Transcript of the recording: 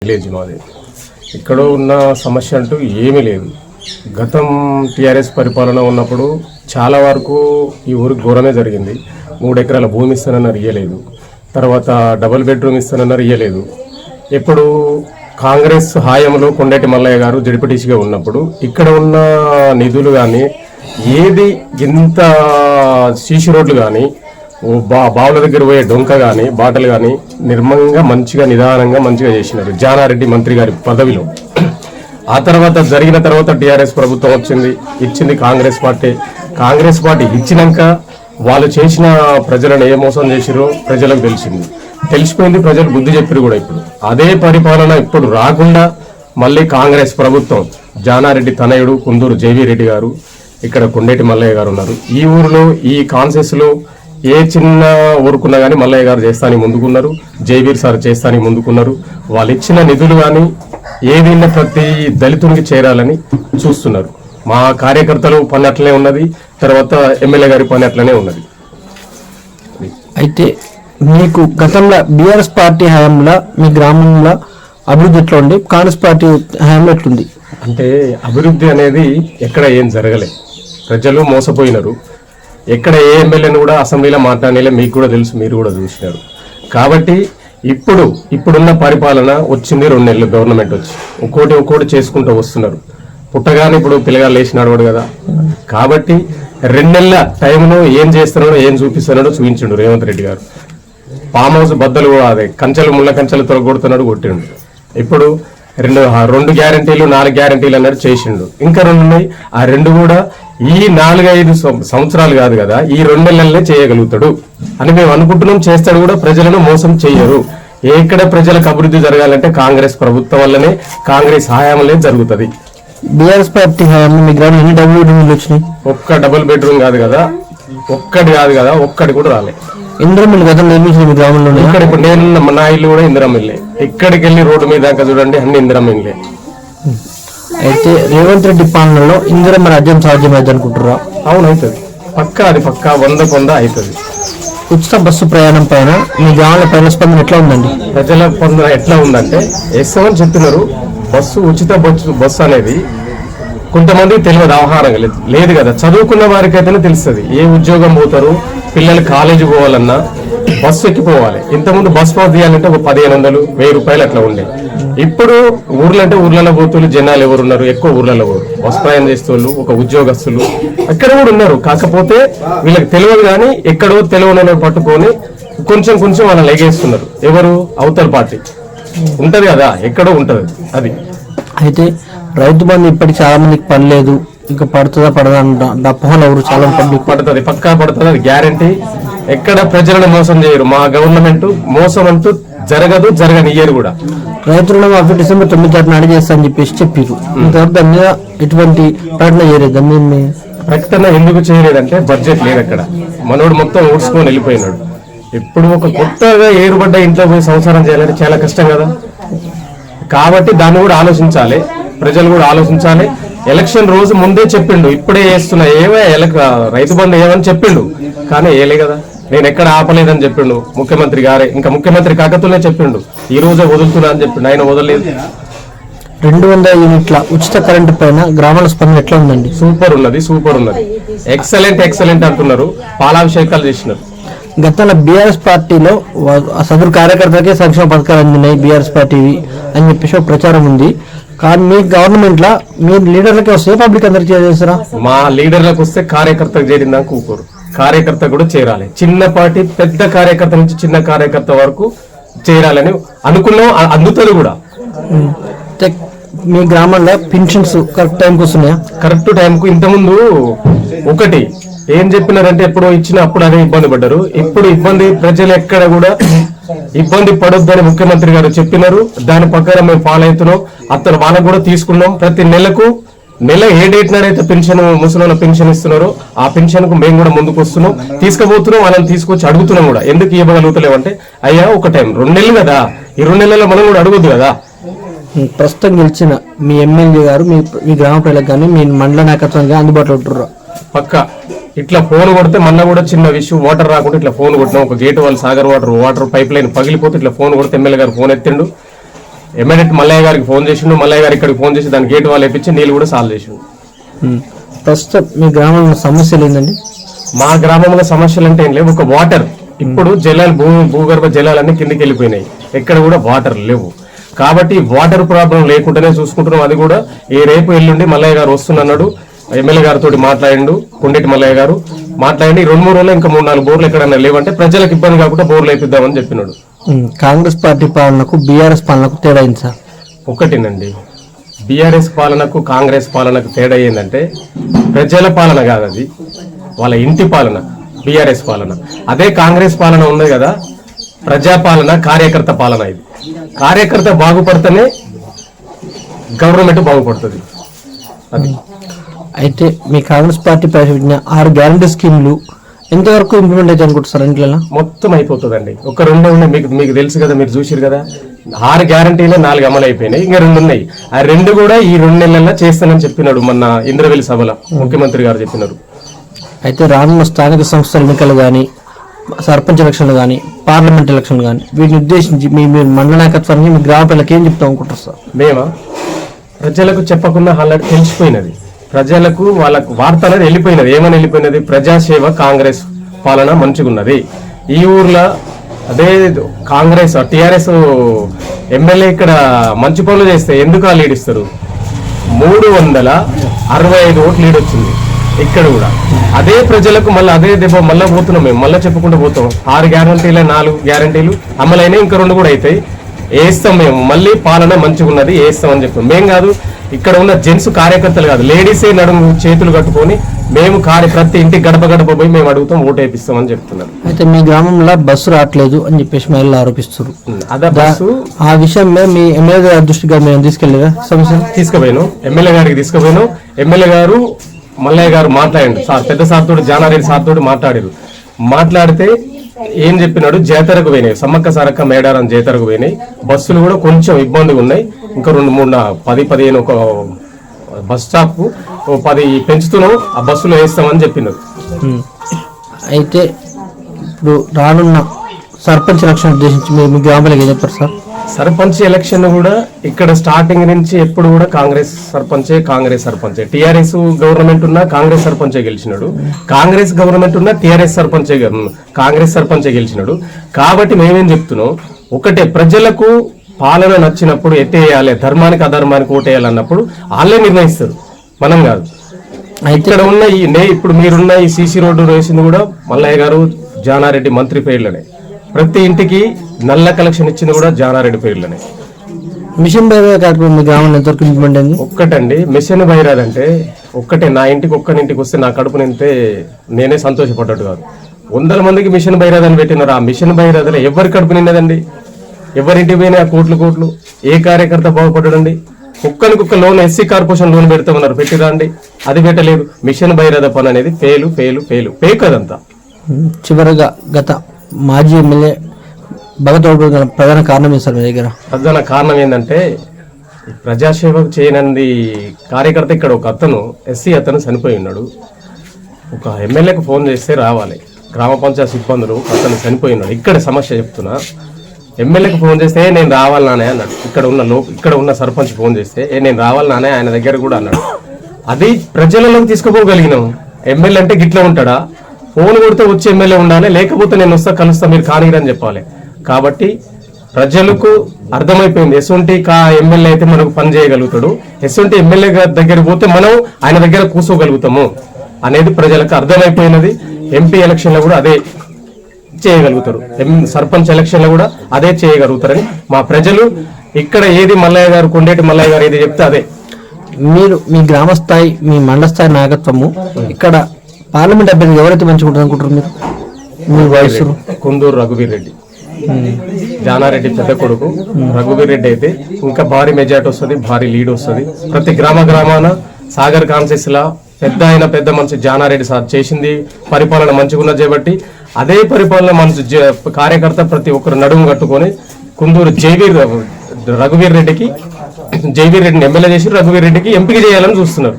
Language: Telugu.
విలేజ్ మాది. ఇక్కడ ఉన్న సమస్య అంటూ ఏమీ లేదు. గతం టీఆర్ఎస్ పరిపాలన ఉన్నప్పుడు చాలా వరకు ఈ ఊరికి ఘోరమే జరిగింది. 3 ఎకరాల భూమి ఇస్తానన్నారు, ఇయ్యలేదు. తర్వాత డబుల్ బెడ్రూమ్ ఇస్తానన్నారు, ఇయ్యలేదు. ఇప్పుడు కాంగ్రెస్ హాయంలో కొండేటి మల్లయ్య గారు జడిపటీసీగా ఉన్నప్పుడు ఇక్కడ ఉన్న నిధులు కానీ ఏది ఇంత సీసీ రోడ్లు కానీ బావుల దగ్గర పోయే డొంక కానీ బాటలు కానీ నిర్మంగా మంచిగా నిదానంగా మంచిగా చేసినారు జానారెడ్డి మంత్రి గారి పదవిలో. ఆ తర్వాత జరిగిన తర్వాత టీఆర్ఎస్ ప్రభుత్వం ఇచ్చింది కాంగ్రెస్ పార్టీ ఇచ్చినాక వాళ్ళు చేసిన ప్రజలను ఏ మోసం చేసిరో ప్రజలకు తెలిసిపోయింది. ప్రజలు బుద్ధి చెప్పారు కూడా. ఇప్పుడు అదే పరిపాలన ఇప్పుడు రాకుండా మళ్ళీ కాంగ్రెస్ ప్రభుత్వం జానారెడ్డి తనయుడు కుందూరు జేవీ రెడ్డి గారు, ఇక్కడ కొండేటి మల్లయ్య గారు ఉన్నారు. ఈ ఊరిలో ఈ కాన్సెస్ లో ఏ చిన్న ఊరుకున్నా కానీ మల్లయ్య గారు చేస్తానికి ముందుకున్నారు, జయవీర్ సార్ చేస్తానికి ముందుకున్నారు. వాళ్ళు ఇచ్చిన నిధులు కానీ ఏదైనా ప్రతి దళితునికి చేరాలని చూస్తున్నారు. మా కార్యకర్తలు పని అట్లనే ఉన్నది, తర్వాత ఎమ్మెల్యే గారి పని అట్లనే ఉన్నది. అయితే మీకు గతంలో బీఆర్ఎస్ పార్టీ హయాంలో మీ గ్రామంలో అభివృద్ధి ఎట్లా ఉంది, కాంగ్రెస్ పార్టీ హయాంలో ఎట్లుంది? అంటే అభివృద్ధి అనేది ఎక్కడ ఏం జరగలేదు. ప్రజలు మోసపోయినారు. ఎక్కడ ఏ ఎమ్మెల్యేని కూడా అసెంబ్లీలో మాట్లాడలే, మీకు కూడా తెలుసు, మీరు కూడా చూసినారు. కాబట్టి ఇప్పుడున్న పరిపాలన వచ్చింది 2 నెలలు గవర్నమెంట్ వచ్చి ఒక్కోటి చేసుకుంటూ వస్తున్నారు. పుట్టగానే ఇప్పుడు పిల్లగాళ్ళు లేచి నడవడు కదా. కాబట్టి 2 నెలల టైంలో ఏం చేస్తున్నాడో ఏం చూపిస్తున్నాడో చూపించిండు రేవంత్ రెడ్డి గారు. ఫామ్ హౌస్ బద్దలు అదే కంచెలు ముళ్ళ కంచెలు తొలగొడుతున్నాడు, కొట్టిండు. ఇప్పుడు 2 గ్యారంటీలు 4 గ్యారంటీలు అన్నట్టు చేసిండు. ఇంకా 2 ఉన్నాయి. ఆ 2 కూడా ఈ 4-5 సంవత్సరాలు కాదు కదా, ఈ 2 నెలలనే చేయగలుగుతాడు అని మేము అనుకుంటున్నాం. చేస్తాడు కూడా. ప్రజలను మోసం చెయ్యరు. ఎక్కడ ప్రజలకు అభివృద్ధి జరగాలంటే కాంగ్రెస్ ప్రభుత్వం వల్లనే, కాంగ్రెస్ హయాంలో జరుగుతుంది. బీఆర్ఎస్ పార్టీ హయాంలో మీ గ్రామం ఎన్ని డబుల్ బెడ్రూమ్లు వచ్చినాయి? ఒక్క డబుల్ బెడ్రూమ్ కాదు కదా, ఒక్కటి కూడా రాలే. ఇందిరమ్మ గతంలో నిర్మించిన మీ గ్రామంలో ఇక్కడ ఇప్పుడు నేను నా ఇల్లు కూడా ఇందిరమ్మ ఇల్లే. ఇక్కడికి వెళ్ళి రోడ్డు మీద దాకా చూడండి, అన్ని ఇందిరమ్మ ఇల్లే. అయితే రేవంత్ రెడ్డి పాలనలో ఇందిరమ్మ రాజ్యం సాధ్యమైంది అనుకుంటురా? అవును, అవుతుంది. అది పక్కా 100% అవుతుంది. ఉచిత బస్సు ప్రయాణం పైన మీ గ్రామంలో ప్రజల స్పందన ఎట్లా ఉందండి? ప్రజల స్పందన ఎట్లా ఉందంటే ఎస్ఎం చెప్తున్నారు. ఉచిత బస్సు అనేది కొంతమంది తెలియదు, అవగాహన లేదు కదా. చదువుకున్న వారికి అయితేనే తెలుస్తుంది. ఏ ఉద్యోగం పోతారు, పిల్లలు కాలేజీ పోవాలన్నా బస్సు ఎక్కిపోవాలి. ఇంతకుముందు బస్ పాస్ తీయాలంటే ఒక 1500, 1000 రూపాయలు అట్లా ఉండే. ఇప్పుడు ఊర్లలో పోతులు జనాలు ఎవరున్నారు, ఎక్కువ ఊర్లలో బస్ ప్రయాణం చేస్తూ ఒక ఉద్యోగస్తులు అక్కడ కూడా ఉన్నారు. కాకపోతే వీళ్ళకి తెలియదు కానీ ఎక్కడో తెలియని పట్టుకొని కొంచెం వాళ్ళని లెగేస్తున్నారు. ఎవరు? అవతల పార్టీ ఉంటది కదా, ఎక్కడో ఉంటది అది. అయితే రైతు బంధు ఇప్పటికి చాలా మందికి పడలేదు, ఇంకా పడుతుందా పడదా డప్పహాలు ఎవరు చాలా పబ్లిక్ పడుతుంది, పక్కా పడుతుంది, అది గ్యారంటీ. ఎక్కడ ప్రజలను మోసం చేయరు. మా గవర్నమెంట్ మోసం అంటూ జరగనియ్యరు కూడా. రైతు రుణమాఫీ December 9 నాడు చేస్తా అని చెప్పేసి చెప్పారు. ఇంతవరకు దాని మీద ఎటువంటి ప్రకటన చేయలేదు. దాన్ని ప్రకటన ఎందుకు చేయలేదంటే బడ్జెట్ లేదు అక్కడ. మనోడు మొత్తం ఊడ్చుకొని వెళ్ళిపోయినాడు. ఇప్పుడు ఒక కొత్తగా ఏరుబడ్డ ఇంట్లో పోయి సంసారం చేయాలంటే చాలా కష్టం కదా. కాబట్టి దాన్ని కూడా ఆలోచించాలి, ప్రజలు కూడా ఆలోచించాలి. ఎలక్షన్ రోజు ముందే చెప్పిండు, ఇప్పుడే చేస్తున్నా రైతు బంధు ఏమని చెప్పిండు, కానీ ఏలే కదా. నేను ఎక్కడ ఆపలేదని చెప్పిండు ముఖ్యమంత్రి గారే. ఇంకా ముఖ్యమంత్రి కాకతోనే చెప్పిండు ఈ రోజే వదులుతున్నా అని చెప్పిండు. ఆయన వదలలేదు. 200 యూనిట్ల ఉచిత కరెంటు పైన గ్రామాల స్పందన ఎట్లా ఉందండి? సూపర్ ఉన్నది. ఎక్సలెంట్ అంటున్నారు. పాలాభిషేకాలు చేసినారు. గతంలో బీఆర్ఎస్ పార్టీలో సదరు కార్యకర్తలకే సంక్షేమ పథకాలు అందినాయి బీఆర్ఎస్ పార్టీ అని చెప్పేసి ఒక ప్రచారం ఉంది. కానీ మీ గవర్నమెంట్ లా మీ లీడర్లకే వస్తే పబ్లిక్ అందరికి చేస్తారా? మా లీడర్లకు వస్తే కార్యకర్తకు చేరిందాక ఊకోరు. కార్యకర్త కూడా చేరాలి. చిన్న పార్టీ పెద్ద కార్యకర్త నుంచి చిన్న కార్యకర్త వరకు చేరాలని అనుకున్నాం, అందుతుంది కూడా. మీ గ్రామంలో పెన్షన్స్ కరెక్ట్ టైంకి వస్తున్నాయా? కరెక్ట్ టైంకు. ఇంతకుముందు ఒకటి ఏం చెప్పినారంటే ఎప్పుడో ఇచ్చిన అప్పుడు అదే ఇబ్బంది పడ్డారు. ఇప్పుడు ప్రజలు ఎక్కడ కూడా ఇబ్బంది పడొద్దని ముఖ్యమంత్రి గారు చెప్పినారు. దాని ప్రకారం మేము ఫాలో అవుతున్నాం. వాళ్ళకు కూడా తీసుకున్నాం. ప్రతి నెల ఏ డేట్ నాడైతే పెన్షన్ ముసలి పెన్షన్ ఇస్తున్నారో ఆ పెన్షన్ కు మేము కూడా ముందుకు వస్తున్నాం, తీసుకుపోతున్నాం. వాళ్ళని తీసుకొచ్చి అడుగుతున్నాం కూడా. ఎందుకు ఇవ్వగలుగుతలేమంటే అయ్యా ఒక టైం 2 నెలలు కదా, ఈ 2 నెలల్లో మనం కూడా అడగొద్దు కదా. ప్రస్తుతం గెలిచిన మీ ఎమ్మెల్యే గారు మీ గ్రామ ప్రజలకు కానీ మీ మండల నాయకత్వానికి అందుబాటులో ఉంటుర్రా? పక్కా. ఇట్లా ఫోన్ కొడితే మొన్న కూడా చిన్న విషయం, వాటర్ రాకుండా ఇట్లా ఫోన్ కొట్టినాం. ఒక గేట్ వాళ్ళు సాగర్ వాటర్ పైప్ లైన్ పగిలిపోతే ఇట్లా ఫోన్ కొడితే ఎమ్మెల్యే గారు ఫోన్ ఎత్తిండు. ఎమ్మెల్యే మల్లయ్య గారికి ఫోన్ చేసిండు, మల్లయ్య గారు ఇక్కడికి ఫోన్ చేసి దాని గేట్ వాళ్ళు వేపించి నీళ్ళు కూడా సాల్వ్ చేసిండు. ప్రస్తుతం మీ గ్రామంలో సమస్యలు ఏంటండి? మా గ్రామంలో సమస్యలు అంటే ఏం లేవు. ఒక వాటర్, ఇప్పుడు జలాలు భూగర్భ జలాలన్నీ కిందికి వెళ్ళిపోయినాయి, ఎక్కడ కూడా వాటర్ లేవు. కాబట్టి వాటర్ ప్రాబ్లం లేకుండానే చూసుకుంటున్నాం. అది కూడా ఈ రేపు ఎల్లుండి మల్లయ్య గారు వస్తున్నాడు, ఎమ్మెల్యే గారితో మాట్లాడిండు, కొండేటి మల్లయ్య గారు మాట్లాడి 2-3 రోజులు ఇంకా 3-4 బోర్లు ఎక్కడన్నా లేవంటే ప్రజలకు ఇబ్బంది కాకుండా బోర్లు వేపిద్దామని చెప్పినాడు. కాంగ్రెస్ పార్టీ పాలనకు బీఆర్ఎస్ పాలనకు తేడా అయింది సార్? ఒకటేనండి, బీఆర్ఎస్ పాలనకు కాంగ్రెస్ పాలనకు తేడా ఏంటంటే ప్రజల పాలన కాదు, అది వాళ్ళ ఇంటి పాలన బీఆర్ఎస్ పాలన. అదే కాంగ్రెస్ పాలన ఉంది కదా, ప్రజాపాలన, కార్యకర్త పాలన. ఇది కార్యకర్త బాగుపడితేనే గవర్నమెంట్ బాగుపడుతుంది. అది అయితే మీ కాంగ్రెస్ పార్టీ ప్రవేశపెట్టిన 6 గ్యారంటీ స్కీమ్లు ఎంతవరకు ఇంప్లిమెంట్ అయితే అనుకుంటారు సార్? ఇంట్లో మొత్తం అయిపోతుందండి. ఒక 2 ఉన్నాయి, మీకు తెలుసు కదా, మీరు చూసిరు కదా. 6 గ్యారంటీలు 4 అమలు అయిపోయినాయి, ఇంకా 2 ఉన్నాయి. ఆ 2 కూడా ఈ 2 నెలల్లో చేస్తానని చెప్పినాడు మొన్న ఇంద్రవెల్లి సభలో ముఖ్యమంత్రి గారు చెప్పినారు. అయితే రానున్న స్థానిక సంస్థల ఎన్నికలు కానీ, సర్పంచ్ ఎలక్షన్లు కానీ, పార్లమెంట్ ఎలక్షన్లు కానీ వీటిని ఉద్దేశించి మీ మండల నాయకత్వానికి మీ గ్రామ పిల్లలకి ఏం చెప్తాం అనుకుంటారు సార్? మేమా ప్రజలకు చెప్పకుండా ఆల్రెడీ తెలిసిపోయినది, ప్రజలకు వాళ్ళకు వార్త అనేది వెళ్ళిపోయినది. ఏమని వెళ్ళిపోయినది? ప్రజాసేవ, కాంగ్రెస్ పాలన మంచిగున్నది ఈ ఊర్లో. అదే కాంగ్రెస్ టిఆర్ఎస్ ఎమ్మెల్యే ఇక్కడ మంచి పనులు చేస్తే ఎందుకు ఆ లీడ్ ఇస్తారు? 365 ఓట్లు లీడ్ వచ్చింది ఇక్కడ కూడా. అదే ప్రజలకు మళ్ళీ అదే దెబ్బ మళ్ళీ పోతున్నాం మేము, మళ్ళీ చెప్పుకుంటూ పోతాం. 6 గ్యారంటీలు 4 గ్యారంటీలు అమలైనా ఇంకా 2 కూడా అవుతాయి. వేస్తాం మేము, మళ్ళీ పాలన మంచిగా ఉన్నది వేస్తాం అని చెప్తాం. మేము కాదు, ఇక్కడ ఉన్న జెంట్స్ కార్యకర్తలు కాదు, లేడీసే నడుము చేతులు కట్టుకొని మేము ప్రతి ఇంటికి గడప గడప పోయి మేము అడుగుతాం, ఓటు వేపిస్తామని చెప్తున్నారు. అయితే మీ గ్రామంలో బస్సు రావట్లేదు అని చెప్పేసి మహిళలు ఆరోపిస్తారు. అదే బస్సు, ఆ విషయం మీ ఎమ్మెల్యే గారి దృష్టిగా మేము తీసుకెళ్ళగా సమస్య తీసుకుపోయాను, ఎమ్మెల్యే గారికి తీసుకుపోయాను. ఎమ్మెల్యే గారు మల్లయ్య గారు మాట్లాడండి సార్, పెద్ద సార్ తోటి, జానారెడ్డి సార్ తోటి మాట్లాడితే ఏం చెప్పినాడు? జాతరకు పోయినాయి, సమ్మక్క సారక్క మేడారం జాతరకు పోయినాయి. బస్సులు కూడా కొంచెం ఇబ్బందిగా ఉన్నాయి. ఇంకా 2-3-10-15 ఒక బస్ స్టాప్ 10 పెంచుతున్నాం, ఆ బస్సులో వేస్తామని చెప్పినారు. అయితే ఇప్పుడు రానున్న సర్పంచ్ ఎలక్షన్ ఉద్దేశించి మీ గ్రామాలకు ఏం చెప్పారు సార్? సర్పంచ్ ఎలక్షన్ కూడా ఇక్కడ స్టార్టింగ్ నుంచి ఎప్పుడు కూడా కాంగ్రెస్ సర్పంచే. టిఆర్ఎస్ గవర్నమెంట్ ఉన్నా కాంగ్రెస్ సర్పంచే గెలిచినాడు, కాంగ్రెస్ గవర్నమెంట్ ఉన్నా టిఆర్ఎస్ కాంగ్రెస్ సర్పంచే గెలిచినాడు. కాబట్టి మేమేం చెప్తున్నాం, ఒకటే, ప్రజలకు పాలన నచ్చినప్పుడు ఎట్టేయాలి, ధర్మానికి అధర్మానికి ఓటేయాలన్నప్పుడు వాళ్ళే నిర్ణయిస్తారు, మనం కాదు. ఇక్కడ ఉన్న ఇప్పుడు మీరున్న ఈ సీసీ రోడ్డు వేసింది కూడా మల్లయ్య గారు, జానారెడ్డి మంత్రి పేర్లనే. ప్రతి ఇంటికి నల్ల కలెక్షన్ ఇచ్చింది కూడా జానారెడ్డి పేర్లనే. మిషన్ భైరవ కార్యక్రమం మీ గ్రామంలో ఎంతవరకు ఇంప్లిమెంట్ అయింది? ఒక్కటండి, మిషన్ భైరవ్ అంటే ఒక్కటే. నా ఇంటికి ఒక్కనింటికి వస్తే నా కడుపు నింతే నేనే సంతోషపడ్డట్టు కాదు. 100 మందికి మిషన్ భైరవ్ అని పెట్టినారు. ఆ మిషన్ భైరవ్లో ఎవరి కడుపు నిన్నదండి? ఎవరింటికి పోయినా కోట్లు. ఏ కార్యకర్త బాగుపడ్డాడండి? ఒక్క లోన్, ఎస్సీ కార్పొరేషన్ లోన్ పెడతామన్నారు, పెట్టిరండి, అది పెట్టలేదు. మిషన్ భైరవ పని అనేది ఫేక్ అదంతా. చివరగా గత మాజీ ఎమ్మెల్యే భగత్ ప్రధాన కారణం సార్ మీ దగ్గర? ప్రధాన కారణం ఏంటంటే ప్రజాసేవ చేయనంది కార్యకర్త. ఇక్కడ ఒక ఎస్సీ అతను చనిపోయి ఉన్నాడు. ఒక ఎమ్మెల్యేకి ఫోన్ చేస్తే రావాలి, గ్రామ పంచాయతీ సిబ్బందులు, అతను చనిపోయి ఉన్నాడు. ఇక్కడ సమస్య చెప్తున్నా, ఎమ్మెల్యేకి ఫోన్ చేస్తే నేను రావాలి నానే అన్నాడు. ఇక్కడ ఉన్న సర్పంచ్ ఫోన్ చేస్తే నేను రావాలి నానే ఆయన దగ్గర కూడా అన్నాడు. అది ప్రజలలోకి తీసుకుపోగలిగినాం. ఎమ్మెల్యే అంటే గిట్లా ఉంటాడా? ఫోన్ కొడితే వచ్చి ఎమ్మెల్యే ఉండాలి, లేకపోతే నేను వస్తా కలుస్తా, మీరు కానీరని చెప్పాలి. కాబట్టి ప్రజలకు అర్థమైపోయింది, ఎస్వంటి ఎమ్మెల్యే అయితే మనకు పని చేయగలుగుతాడు, ఎస్వంటి ఎమ్మెల్యే దగ్గర పోతే మనం ఆయన దగ్గర కూర్చోగలుగుతాము అనేది ప్రజలకు అర్థమైపోయినది. ఎంపీ ఎలక్షన్లో కూడా అదే చేయగలుగుతారు, సర్పంచ్ ఎలక్షన్లో కూడా అదే చేయగలుగుతారని మా ప్రజలు. ఇక్కడ ఏది మల్లయ్య గారు, కొండేటి మల్లయ్య గారు ఏది చెప్తే అదే. మీరు మీ గ్రామ స్థాయి, మీ మండల స్థాయి నాయకత్వము ఇక్కడ పార్లమెంట్ అభ్యర్థి ఎవరైతే మంచిగా అనుకుంటారు మీరు? మీ వయసు? కుందూరు రఘువీర్ రెడ్డి, జానారెడ్డి పెద్ద కొడుకు రఘువీర్ రెడ్డి అయితే ఇంకా భారీ మెజార్టీ వస్తుంది, భారీ లీడ్ వస్తుంది. ప్రతి గ్రామాన సాగర్ కాన్సెస్ లా పెద్ద మనిషి జానారెడ్డి సార్ చేసింది పరిపాలన మంచిగా ఉన్నది కాబట్టి అదే పరిపాలన మనసు కార్యకర్త ప్రతి ఒక్కరు నడుము కట్టుకొని కుందూరు రఘువీర్ రెడ్డిని ఎమ్మెల్యే చేసి రఘువీర్ రెడ్డికి ఎంపిక చేయాలని చూస్తున్నారు.